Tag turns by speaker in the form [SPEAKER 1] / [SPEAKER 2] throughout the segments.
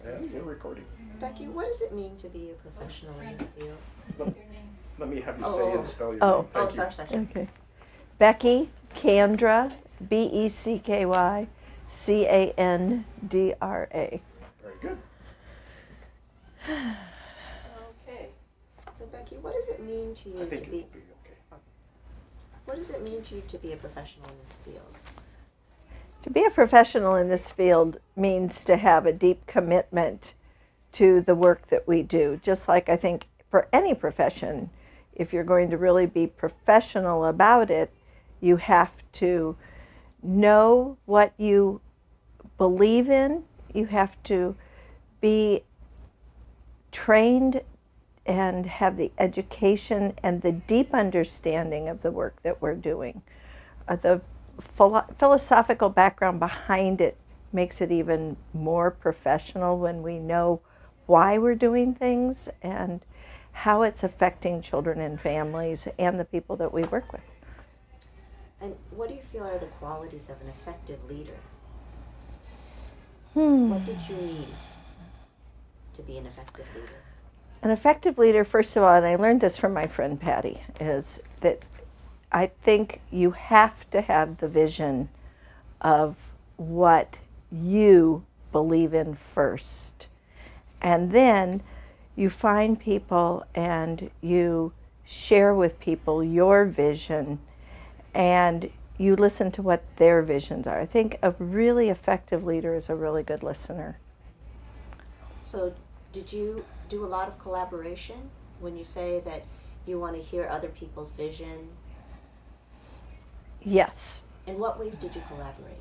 [SPEAKER 1] And you're recording.
[SPEAKER 2] Becky, what does it mean to be a professional in this field?
[SPEAKER 1] Let me have you say and spell your
[SPEAKER 3] Oh.
[SPEAKER 1] name. Thank you.
[SPEAKER 2] Sorry.
[SPEAKER 3] Okay. Becky Candra, Becky Candra.
[SPEAKER 1] Very good.
[SPEAKER 2] Okay. So Becky, what does it mean to you
[SPEAKER 1] I think
[SPEAKER 2] to
[SPEAKER 1] it
[SPEAKER 2] be?
[SPEAKER 1] will be okay.
[SPEAKER 2] What does it mean to you to be a professional in this field?
[SPEAKER 3] To be a professional in this field means to have a deep commitment to the work that we do. Just like I think for any profession, if you're going to really be professional about it, you have to know what you believe in. You have to be trained and have the education and the deep understanding of the work that we're doing. The philosophical background behind it makes it even more professional when we know why we're doing things and how it's affecting children and families and the people that we work with.
[SPEAKER 2] And what do you feel are the qualities of an effective leader? What did you need to be an effective leader?
[SPEAKER 3] An effective leader, first of all, and I learned this from my friend Patty, is that I think you have to have the vision of what you believe in first. And then you find people and you share with people your vision and you listen to what their visions are. I think a really effective leader is a really good listener.
[SPEAKER 2] So did you do a lot of collaboration when you say that you want to hear other people's vision?
[SPEAKER 3] Yes.
[SPEAKER 2] In what ways did you collaborate?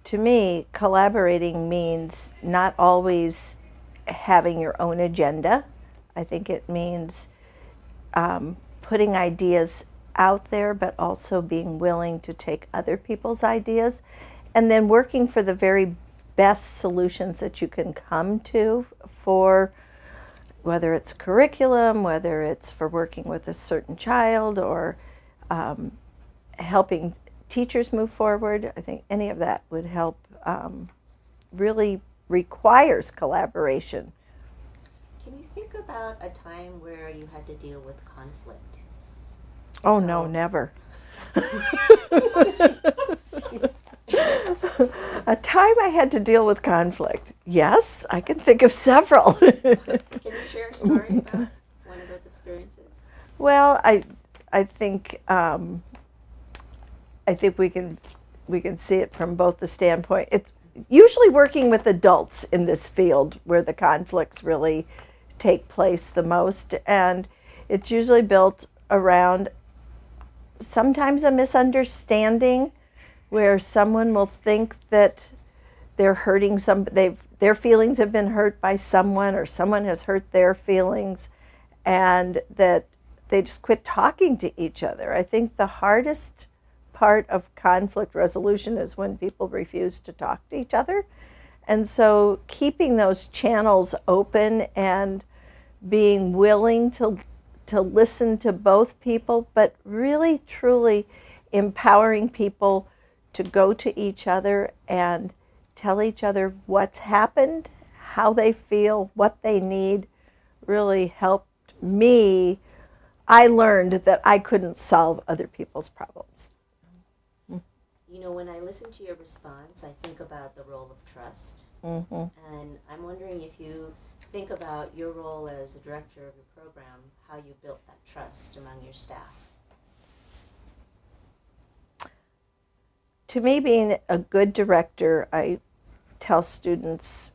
[SPEAKER 3] To me, collaborating means not always having your own agenda. I think it means putting ideas out there, but also being willing to take other people's ideas and then working for the very best solutions that you can come to for whether it's curriculum, whether it's for working with a certain child or helping teachers move forward. I think any of that would help. Really requires collaboration.
[SPEAKER 2] Can you think about a time where you had to deal with conflict?
[SPEAKER 3] Oh, no, never. A time I had to deal with conflict. Yes, I can think of several.
[SPEAKER 2] Can you share a story about one of those experiences?
[SPEAKER 3] Well, I think we can see it from both the standpoint. It's usually working with adults in this field where the conflicts really take place the most, and it's usually built around sometimes a misunderstanding where someone will think that they're hurting their feelings have been hurt by someone or someone has hurt their feelings and that they just quit talking to each other. I think the hardest part of conflict resolution is when people refuse to talk to each other. And so keeping those channels open and being willing to listen to both people, but really truly empowering people to go to each other and tell each other what's happened, how they feel, what they need, really helped me. I learned that I couldn't solve other people's problems.
[SPEAKER 2] You know, when I listen to your response, I think about the role of trust.
[SPEAKER 3] Mm-hmm.
[SPEAKER 2] And I'm wondering if you think about your role as a director of your program, how you built that trust among your staff.
[SPEAKER 3] To me, being a good director, I tell students,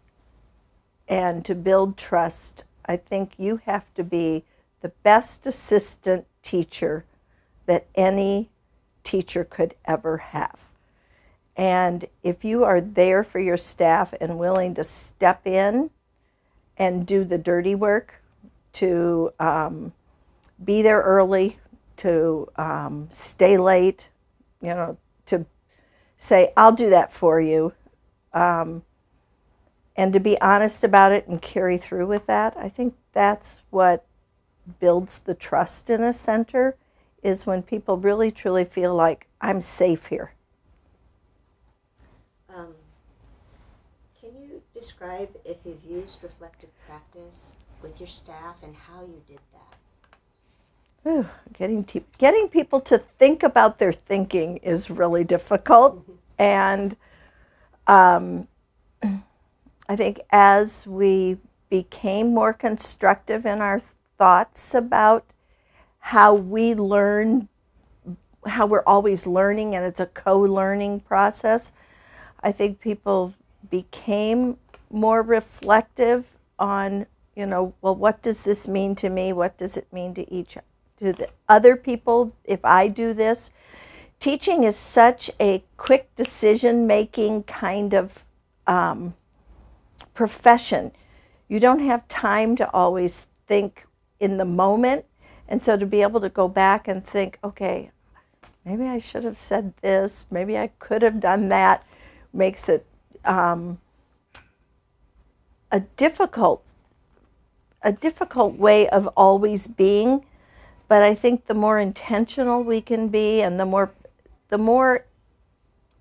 [SPEAKER 3] and to build trust, I think you have to be the best assistant teacher that any teacher could ever have. And if you are there for your staff and willing to step in and do the dirty work, to be there early, to stay late, to say, I'll do that for you, and to be honest about it and carry through with that, I think that's what builds the trust in a center, is when people really truly feel like I'm safe here.
[SPEAKER 2] describe if you've used reflective practice with your staff and how you did that?
[SPEAKER 3] Ooh, getting people to think about their thinking is really difficult. And I think as we became more constructive in our thoughts about how we learn, how we're always learning, and it's a co-learning process, I think people became more reflective on, well, what does this mean to me? What does it mean to the other people if I do this? Teaching is such a quick decision-making kind of profession. You don't have time to always think in the moment. And so to be able to go back and think, okay, maybe I should have said this, maybe I could have done that, makes it a difficult way of always being. But I think the more intentional we can be, and the more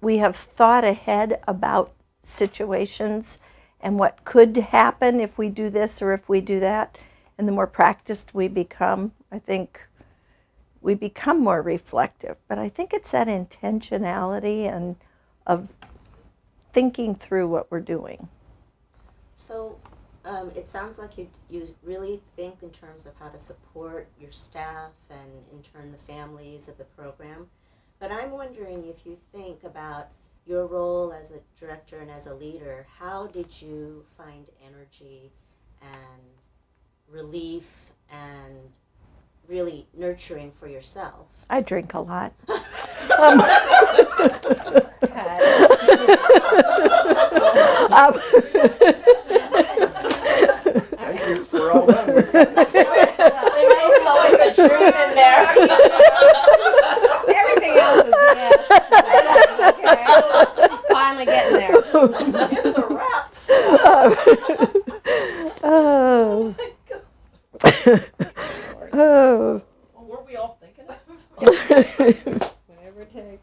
[SPEAKER 3] we have thought ahead about situations and what could happen if we do this or if we do that, and the more practiced we become, I think we become more reflective. But I think it's that intentionality and of thinking through what we're doing.
[SPEAKER 2] So it sounds like you really think in terms of how to support your staff and in turn the families of the program. But I'm wondering if you think about your role as a director and as a leader, how did you find energy and relief and really nurturing for yourself?
[SPEAKER 3] I drink a lot.
[SPEAKER 1] Thank you. We're all done with that.
[SPEAKER 2] There's flowing the truth in there.
[SPEAKER 4] Everything else is yes. Okay. She's finally getting there.
[SPEAKER 2] It's a wrap.
[SPEAKER 3] Oh. Oh.
[SPEAKER 5] Well, weren't we all thinking of
[SPEAKER 4] Whatever it takes.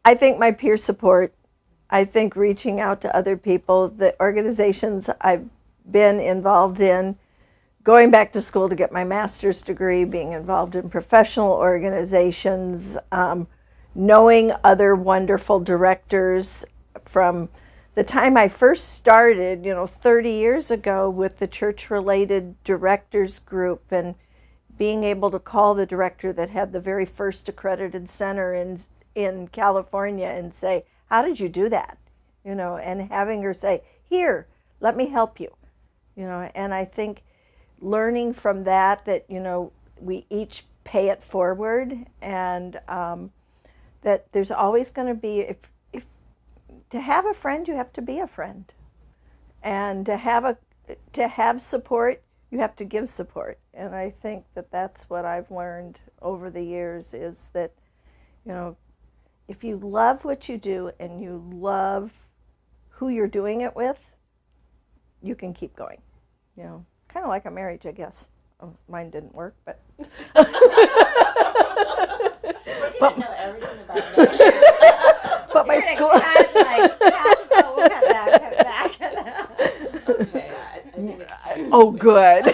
[SPEAKER 3] I think my peer support, I think reaching out to other people, the organizations I've been involved in, going back to school to get my master's degree, being involved in professional organizations, knowing other wonderful directors from the time I first started, 30 years ago with the church-related directors group, and being able to call the director that had the very first accredited center in California and say, how did you do that? And having her say, here, let me help you. And I think learning from that we each pay it forward, and that there's always going to be, if to have a friend, you have to be a friend. And to have support, you have to give support. And I think that that's what I've learned over the years, is that, if you love what you do and you love who you're doing it with, you can keep going. Kind of like a marriage, I guess. Oh, mine didn't work, but.
[SPEAKER 2] Where do you know everything about marriage?
[SPEAKER 3] But my school.
[SPEAKER 2] Okay, I think it's
[SPEAKER 3] Oh, good.